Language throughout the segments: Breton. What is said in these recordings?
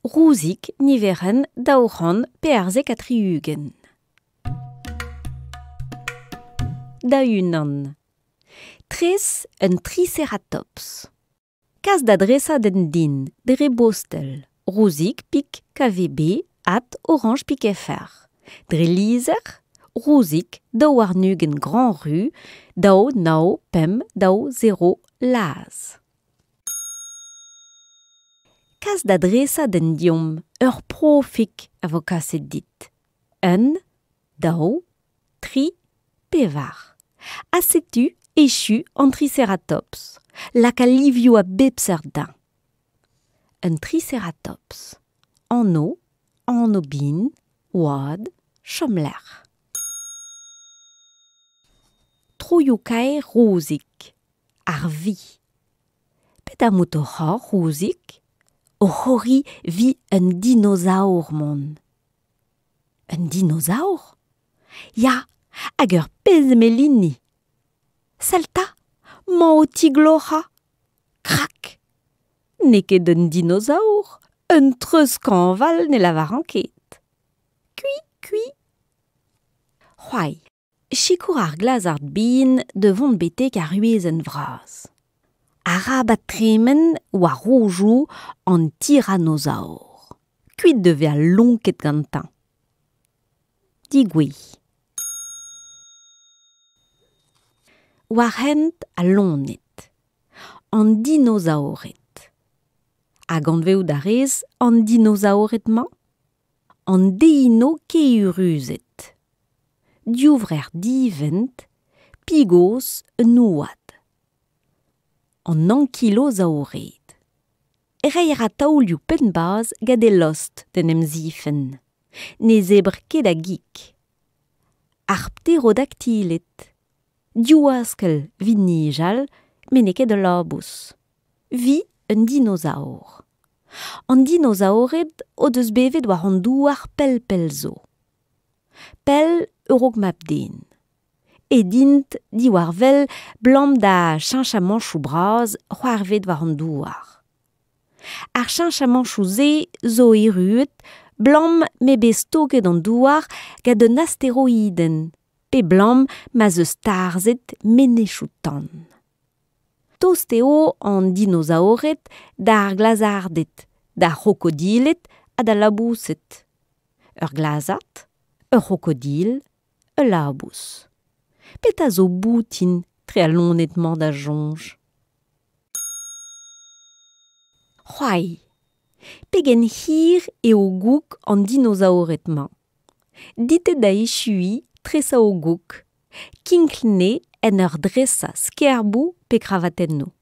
Rousik niveren dauran perzek atriugen. Daunan. Tres un triceratops. Kas d'adressa den din, de rebostel. Rousik pik KVB at orange pik FR. Dre lizer, Rousik dau arnugen Grand Rue, dau nau pem dau 0 laz. Kas d'adressa den diom, ur profik avokaset dit. Un, dau, tri, pevar. Asetu échu en triceratops, la calivio a bepserdin. Un triceratops, en obin, oad, chomler. Troyukae Rousik, arvi. Pedamutoha Rousik, ohori vi un dinosaur mon. Un dinosaur? Ya, hag ur pezmelini. Salta, mo tigloha. Crac! Ne ket un dinosaur, un treuskan val ne lavaranket. Kui. C'hoai, chikour ar glazard bin devant betek a ruez en vraz. Arabat tremen oa roujou an tyrannosaur. Kuit de vea lonket gantin. Digui. Warhent a lonet. An dinosauret. Hag an veo darez an dinosauretman? An deino keuruzet. Diouvrer divent, pigos un ouad. An ankylosauret. Reier taoulioù penbaz gade lost den emzifen. Ne zebr ket a gik. Ar pterodactylet. Diouaskel vinijal, men ne ket de labous. Vi un dinosaur. An dinosauret o deus bevet war an douar pel zo. Pel eurok map den. E dint di war vel blam da chinchamanchou braz c'hoarvet war an douar. Ar chinchamanchou ze zo eruet blam me bez toket an douar gant un astéroiden, pe blam ma eus tarzet menechoutan. Tosteo an dinosauret d'ar glazardet, da crocodilet a da labouset. Ur glazat, ur crocodil, ur labous. Pet a zo boutin tre a lonetman da jonj. C'hoai, pegen hir eo gouk an dinosauretman. Ditet da echui tresa o gouk, kinklne en ur dressa skerbou pe kravatenno.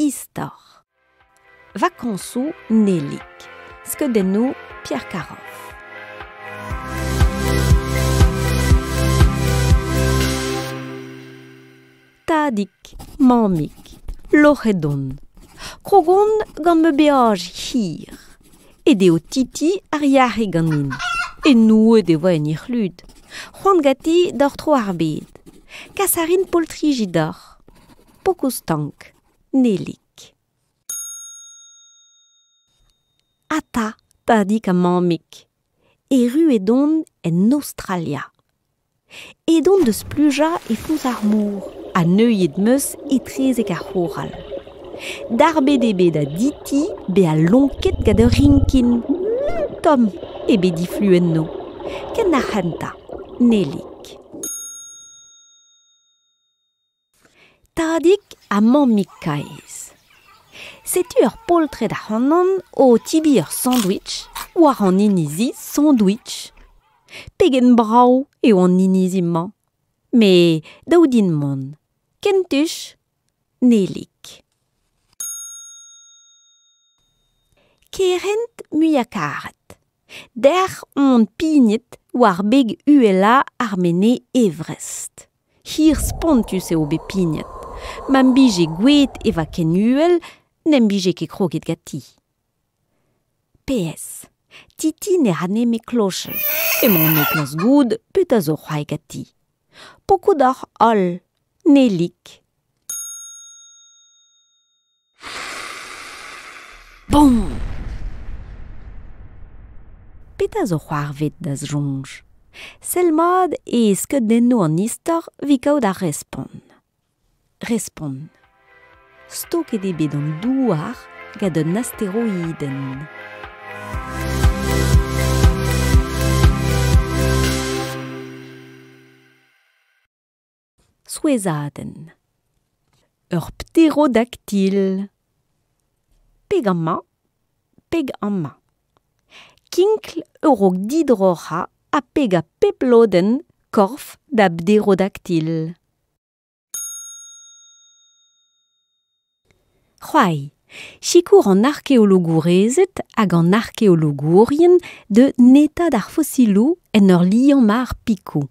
Istor. Vakansou nelik, skedenno Pierre Karoff. Tadik, mamik, loc'hedon. Krogon gant me beaj hir. E deo titi ar yare ganin. E nouet e oa en irlud. C'hoant gati d'or tro arbed. Kasarin poltrigidor. Pokostank, nelik. Ata, tadik a mamik. E ruedon en Australia. Edon deus pluja e fouz ar mour. A neuiet meus e trezek ar c'horal. D'arbe debe da diti be a lonket gant ur rinkin. Tom, e be difluenno. Ken ar c'henta, nelik. Tadik a mamik kaez. Setu ur poltred a c'hanan o tibi ur sandwich, war an inizi sandwich. Pegen brao eo an inizi man. Me daoudin mon. Kentuch, nelik. Kerent muiakaret. Der on pignet war beg uela armene Everest. Hir spontus eo be pignet. Mam bije gwet eva ken uel, nem bije ket kroket gati. PS. Titi ne rane me klochel. E mon e klas goud, pet a zo c'hoai gati. Poko d'ar all, nelik. Boum! a zo c'hoarvet da jonj. Sel mod ket denno an istor vi kaout a respon. Respon. Sto ket ebet an douar gant un astéroiden. Souezaden. Ur pterodactyl. Peg an ma, peg an ma. Kinkl eurok didrocha a peg a peploden korf da pterodactyl. C'hoai, sikour an arkeologourezet hag an arkeologourien de neta d'ar fossilou en ur liañ mar piko.